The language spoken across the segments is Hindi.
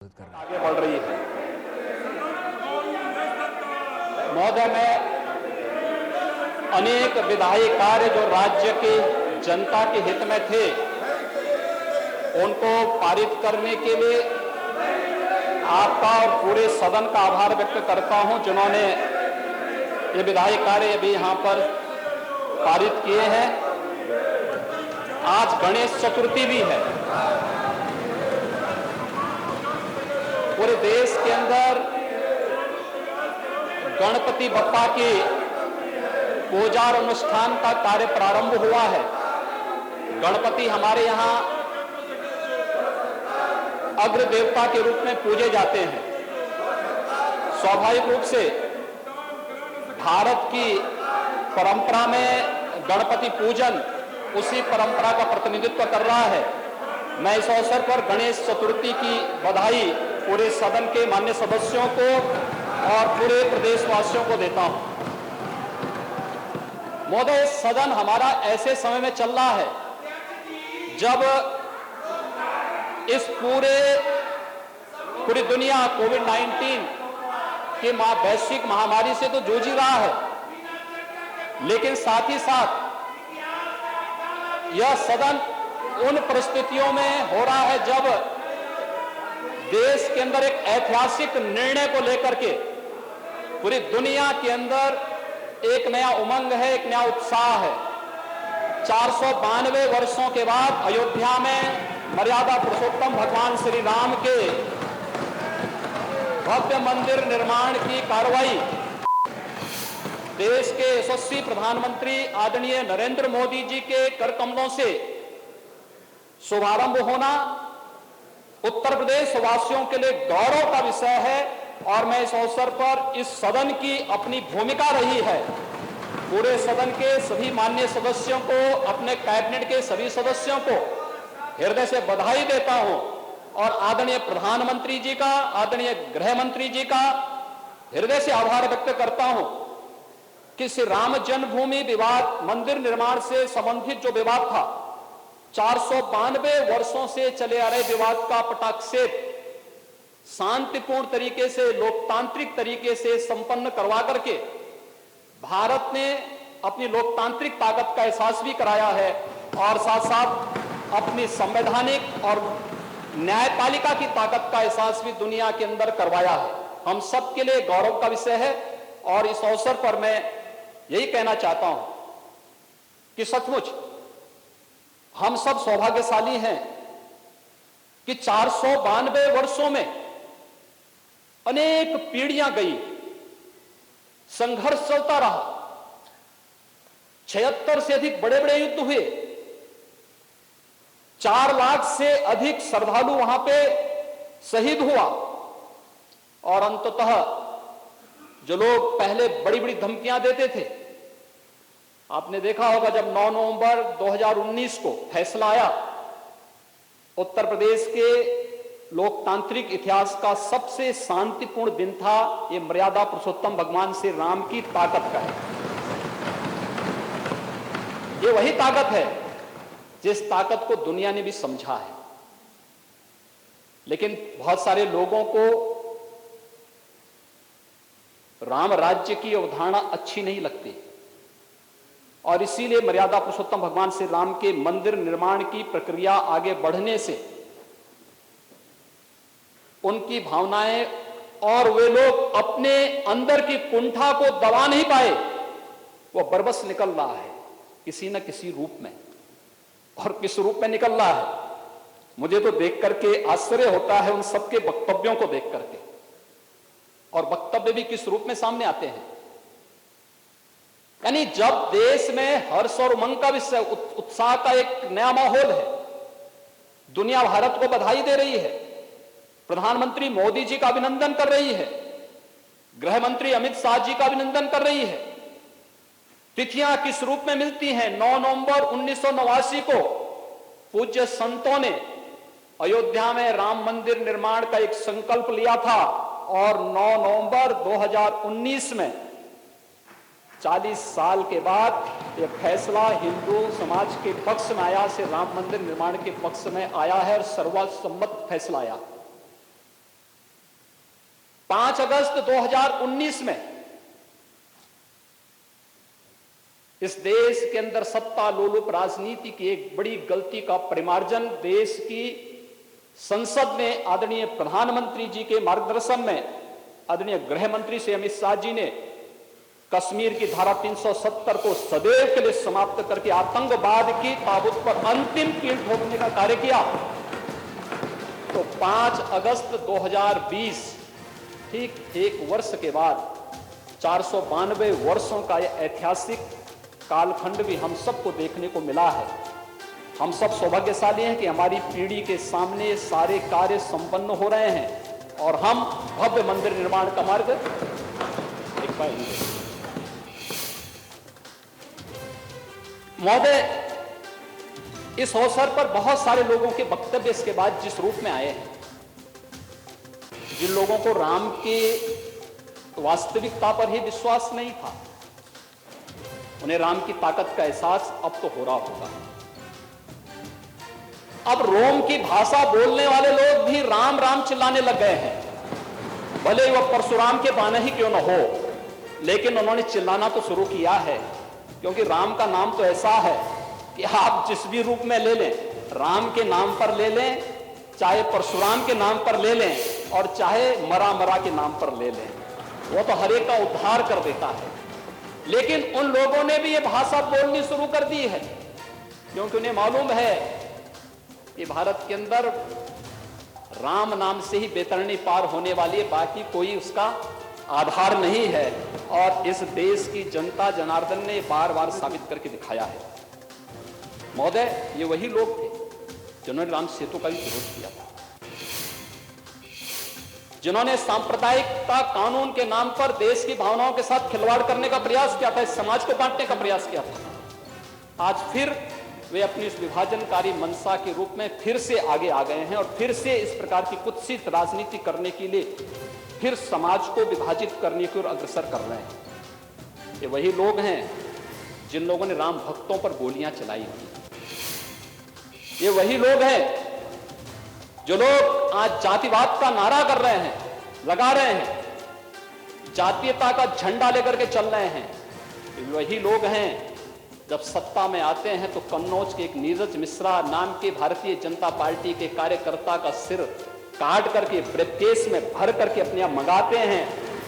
आगे बढ़ रही है। महोदय, मैं अनेक विधायी कार्य जो राज्य की जनता के हित में थे उनको पारित करने के लिए आपका और पूरे सदन का आभार व्यक्त करता हूं, जिन्होंने ये विधायी कार्य अभी यहां पर पारित किए हैं। आज गणेश चतुर्थी भी है। पूरे देश के अंदर गणपति बप्पा की पूजा और अनुष्ठान का कार्य प्रारंभ हुआ है। गणपति हमारे यहाँ अग्र देवता के रूप में पूजे जाते हैं। स्वाभाविक रूप से भारत की परंपरा में गणपति पूजन उसी परंपरा का प्रतिनिधित्व कर रहा है। मैं इस अवसर पर गणेश चतुर्थी की बधाई पूरे सदन के मान्य सदस्यों को और पूरे प्रदेशवासियों को देता हूं। महोदय, सदन हमारा ऐसे समय में चल रहा है जब इस पूरी दुनिया कोविड-19 की वैश्विक महामारी से तो जूझ ही रहा है, लेकिन साथ ही साथ यह सदन उन परिस्थितियों में हो रहा है जब देश के अंदर एक ऐतिहासिक निर्णय को लेकर के पूरी दुनिया के अंदर एक नया उमंग है, एक नया उत्साह है। 492 वर्षों के बाद अयोध्या में मर्यादा पुरुषोत्तम भगवान श्री राम के भव्य मंदिर निर्माण की कार्रवाई देश के यशस्वी प्रधानमंत्री आदरणीय नरेंद्र मोदी जी के कर कमलों से शुभारंभ होना उत्तर प्रदेश वासियों के लिए गौरव का विषय है। और मैं इस अवसर पर इस सदन की अपनी भूमिका रही है, पूरे सदन के सभी माननीय सदस्यों को, अपने कैबिनेट के सभी सदस्यों को हृदय से बधाई देता हूं और आदरणीय प्रधानमंत्री जी का, आदरणीय गृह मंत्री जी का हृदय से आभार व्यक्त करता हूं कि श्री राम जन्मभूमि विवाद मंदिर निर्माण से संबंधित जो विवाद था, 492 वर्षों से चले आ रहे विवाद का पटाक्षेप शांतिपूर्ण तरीके से, लोकतांत्रिक तरीके से संपन्न करवा करके भारत ने अपनी लोकतांत्रिक ताकत का एहसास भी कराया है और साथ साथ अपनी संवैधानिक और न्यायपालिका की ताकत का एहसास भी दुनिया के अंदर करवाया है। हम सब के लिए गौरव का विषय है और इस अवसर पर मैं यही कहना चाहता हूं कि सचमुच हम सब सौभाग्यशाली हैं कि 492 वर्षों में अनेक पीढ़ियां गई, संघर्ष चलता रहा, 76 से अधिक बड़े बड़े युद्ध हुए, 4 लाख से अधिक श्रद्धालु वहां पे शहीद हुआ और अंततः जो लोग पहले बड़ी बड़ी धमकियां देते थे, आपने देखा होगा जब 9 नवंबर 2019 को फैसला आया, उत्तर प्रदेश के लोकतांत्रिक इतिहास का सबसे शांतिपूर्ण दिन था। ये मर्यादा पुरुषोत्तम भगवान श्री राम की ताकत का है। ये वही ताकत है जिस ताकत को दुनिया ने भी समझा है, लेकिन बहुत सारे लोगों को राम राज्य की अवधारणा अच्छी नहीं लगती और इसीलिए मर्यादा पुरुषोत्तम भगवान श्री राम के मंदिर निर्माण की प्रक्रिया आगे बढ़ने से उनकी भावनाएं और वे लोग अपने अंदर की कुंठा को दबा नहीं पाए, वो बरबस निकल रहा है किसी न किसी रूप में। और किस रूप में निकल रहा है, मुझे तो देख करके आश्चर्य होता है उन सबके वक्तव्यों को देख करके, और वक्तव्य भी किस रूप में सामने आते हैं। यानी जब देश में हर्ष और उमंग का विषय, उत्साह का एक नया माहौल है, दुनिया भारत को बधाई दे रही है, प्रधानमंत्री मोदी जी का अभिनंदन कर रही है, गृह मंत्री अमित शाह जी का अभिनंदन कर रही है। तिथियां किस रूप में मिलती हैं। 9 नवंबर 1989 को पूज्य संतों ने अयोध्या में राम मंदिर निर्माण का एक संकल्प लिया था और 9 नवंबर 2019 में 40 साल के बाद यह फैसला हिंदू समाज के पक्ष में आया, से राम मंदिर निर्माण के पक्ष में आया है और सर्वसम्मत फैसला आया। 5 अगस्त 2019 में इस देश के अंदर सत्ता लोलुप राजनीति की एक बड़ी गलती का परिमार्जन देश की संसद में आदरणीय प्रधानमंत्री जी के मार्गदर्शन में आदरणीय गृह मंत्री श्री अमित शाह जी ने कश्मीर की धारा 370 को सदैव के लिए समाप्त करके आतंकवाद की ताबूत पर अंतिम कील ठोकने का कार्य किया। तो 5 अगस्त 2020 ठीक एक वर्ष के बाद 492 वर्षों का यह ऐतिहासिक कालखंड भी हम सबको देखने को मिला है। हम सब सौभाग्यशाली हैं कि हमारी पीढ़ी के सामने सारे कार्य संपन्न हो रहे हैं और हम भव्य मंदिर निर्माण का मार्ग देख पाएंगे। महोदय, इस अवसर पर बहुत सारे लोगों के वक्तव्य इसके बाद जिस रूप में आए हैं, जिन लोगों को राम के वास्तविकता पर ही विश्वास नहीं था, उन्हें राम की ताकत का एहसास अब तो हो रहा होगा। अब रोम की भाषा बोलने वाले लोग भी राम राम चिल्लाने लग गए हैं। भले ही वह परशुराम के बाने ही क्यों न हो, लेकिन उन्होंने चिल्लाना तो शुरू किया है, क्योंकि राम का नाम तो ऐसा है कि आप जिस भी रूप में ले लें, राम के नाम पर ले लें, चाहे परशुराम के नाम पर ले लें और चाहे मरा मरा के नाम पर ले लें, वो तो हर एक का उद्धार कर देता है। लेकिन उन लोगों ने भी ये भाषा बोलनी शुरू कर दी है, क्योंकि उन्हें मालूम है कि भारत के अंदर राम नाम से ही बेतरनी पार होने वाली है, बाकी कोई उसका आधार नहीं है। और इस देश की जनता जनार्दन ने बार बार साबित करके दिखाया है। महोदय, ये वही लोग थे जिन्होंने राम सेतु का भी विरोध किया था, जिन्होंने सांप्रदायिकता कानून के नाम पर देश की भावनाओं के साथ खिलवाड़ करने का प्रयास किया था, इस समाज को बांटने का प्रयास किया था। आज फिर वे अपनी इस विभाजनकारी मंशा के रूप में फिर से आगे आ गए हैं और फिर से इस प्रकार की कुत्सित राजनीति करने के लिए फिर समाज को विभाजित करने की ओर अग्रसर कर रहे हैं। ये वही लोग हैं जिन लोगों ने राम भक्तों पर गोलियां चलाई थी। ये वही लोग हैं जो लोग आज जातिवाद का नारा कर रहे हैं, लगा रहे हैं, जातीयता का झंडा लेकर के चल रहे हैं। ये वही लोग हैं जब सत्ता में आते हैं तो कन्नौज के एक नीरज मिश्रा नाम के भारतीय जनता पार्टी के कार्यकर्ता का सिर काट करके ब्रीफकेस में भर करके अपने आप मंगाते हैं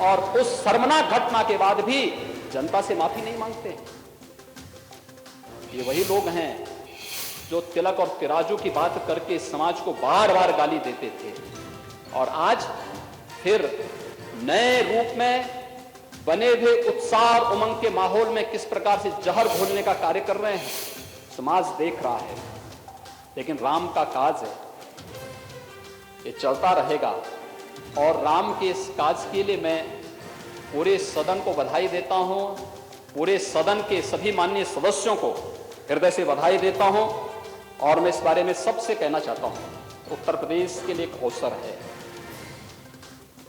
और उस शर्मनाक घटना के बाद भी जनता से माफी नहीं मांगते। ये वही लोग हैं जो तिलक और तिराजू की बात करके समाज को बार बार गाली देते थे और आज फिर नए रूप में बने हुए उत्साह और उमंग के माहौल में किस प्रकार से जहर घोलने का कार्य कर रहे हैं, समाज देख रहा है। लेकिन राम का काज है, ये चलता रहेगा और राम के इस काज के लिए मैं पूरे सदन को बधाई देता हूं, पूरे सदन के सभी माननीय सदस्यों को हृदय से बधाई देता हूं। और मैं इस बारे में सबसे कहना चाहता हूं, उत्तर प्रदेश के लिए एक अवसर है।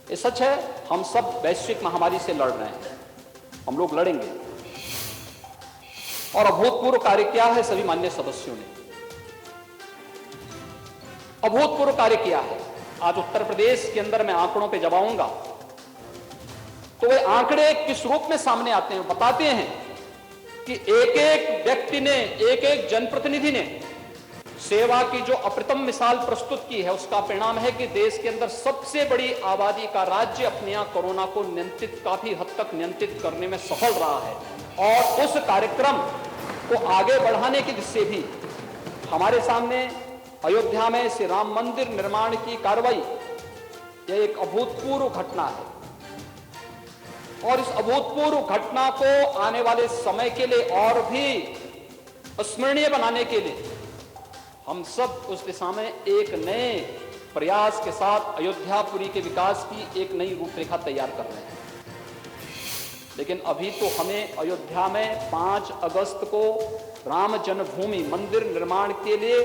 ये सच है, हम सब वैश्विक महामारी से लड़ रहे हैं, हम लोग लड़ेंगे। और अभूतपूर्व कार्य किया है सभी माननीय सदस्यों ने, अभूतपूर्व कार्य किया है। आज उत्तर प्रदेश के अंदर मैं आंकड़ों पे जब आऊंगा तो वे आंकड़े किस रूप में सामने आते हैं, बताते हैं कि एक एक व्यक्ति ने, एक एक जनप्रतिनिधि ने सेवा की जो अप्रतिम मिसाल प्रस्तुत की है, उसका परिणाम है कि देश के अंदर सबसे बड़ी आबादी का राज्य अपने यहां कोरोना को नियंत्रित, काफी हद तक नियंत्रित करने में सफल रहा है। और उस कार्यक्रम को आगे बढ़ाने की दिशा भी हमारे सामने अयोध्या में श्री राम मंदिर निर्माण की कार्रवाई, यह एक अभूतपूर्व घटना है। और इस अभूतपूर्व घटना को आने वाले समय के लिए और भी स्मरणीय बनाने के लिए हम सब उस दिशा में एक नए प्रयास के साथ अयोध्यापुरी के विकास की एक नई रूपरेखा तैयार कर रहे हैं। लेकिन अभी तो हमें अयोध्या में 5 अगस्त को राम जन्मभूमि मंदिर निर्माण के लिए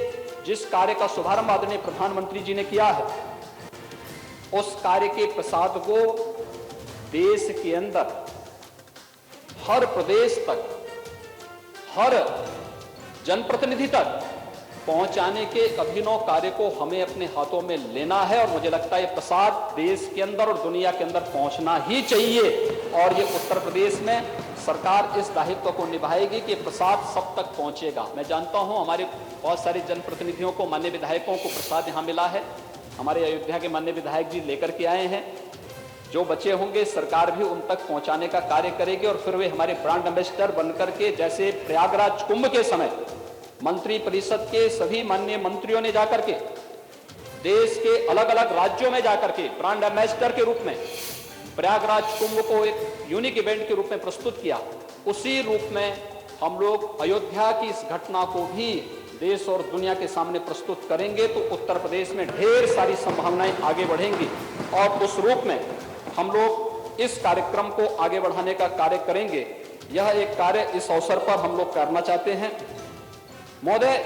जिस कार्य का शुभारंभ आदरणीय प्रधानमंत्री जी ने किया है, उस कार्य के प्रसाद को देश के अंदर हर प्रदेश तक, हर जनप्रतिनिधि तक पहुंचाने के अभिनव कार्य को हमें अपने हाथों में लेना है और मुझे लगता है ये प्रसाद देश के अंदर और दुनिया के अंदर पहुंचना ही चाहिए। और ये उत्तर प्रदेश में सरकार इस दायित्व को निभाएगी कि प्रसाद सब तक पहुंचेगा। मैं जानता हूं हमारे बहुत सारे जनप्रतिनिधियों को, माननीय विधायकों को प्रसाद यहां मिला है। हमारे अयोध्या के माननीय विधायक जी लेकर के आए हैं। जो बचे होंगे सरकार भी उन तक पहुंचाने का कार्य करेगी और फिर वे हमारे ब्रांड एम्बेसडर बनकर के, जैसे प्रयागराज कुंभ के समय मंत्री परिषद के सभी माननीय मंत्रियों ने जाकर के देश के अलग अलग राज्यों में जाकर के ब्रांड एम्बेसडर के रूप में प्रयागराज कुंभ को एक यूनिक इवेंट के रूप में प्रस्तुत किया, उसी रूप में हम लोग अयोध्या की इस घटना को भी देश और दुनिया के सामने प्रस्तुत करेंगे तो उत्तर प्रदेश में ढेर सारी संभावनाएं आगे बढ़ेंगी और उस रूप में हम लोग इस कार्यक्रम को आगे बढ़ाने का कार्य करेंगे। यह एक कार्य इस अवसर पर हम लोग करना चाहते हैं। महोदय,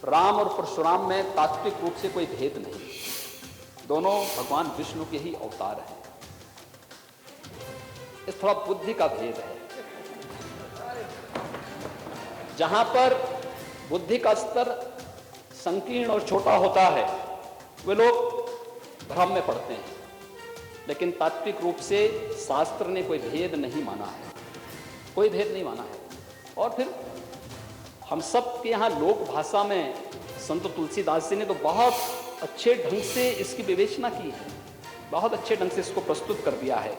राम और परशुराम में तात्विक रूप से कोई भेद नहीं, दोनों भगवान विष्णु के ही अवतार हैं। इस थोड़ा बुद्धि का भेद है। जहां पर बुद्धि का स्तर संकीर्ण और छोटा होता है वे लोग भ्रम में पड़ते हैं, लेकिन तात्विक रूप से शास्त्र ने कोई भेद नहीं माना है, कोई भेद नहीं माना है। और फिर हम सब के यहाँ लोक भाषा में संत तुलसीदास जी ने तो बहुत अच्छे ढंग से इसकी विवेचना की है, बहुत अच्छे ढंग से इसको प्रस्तुत कर दिया है।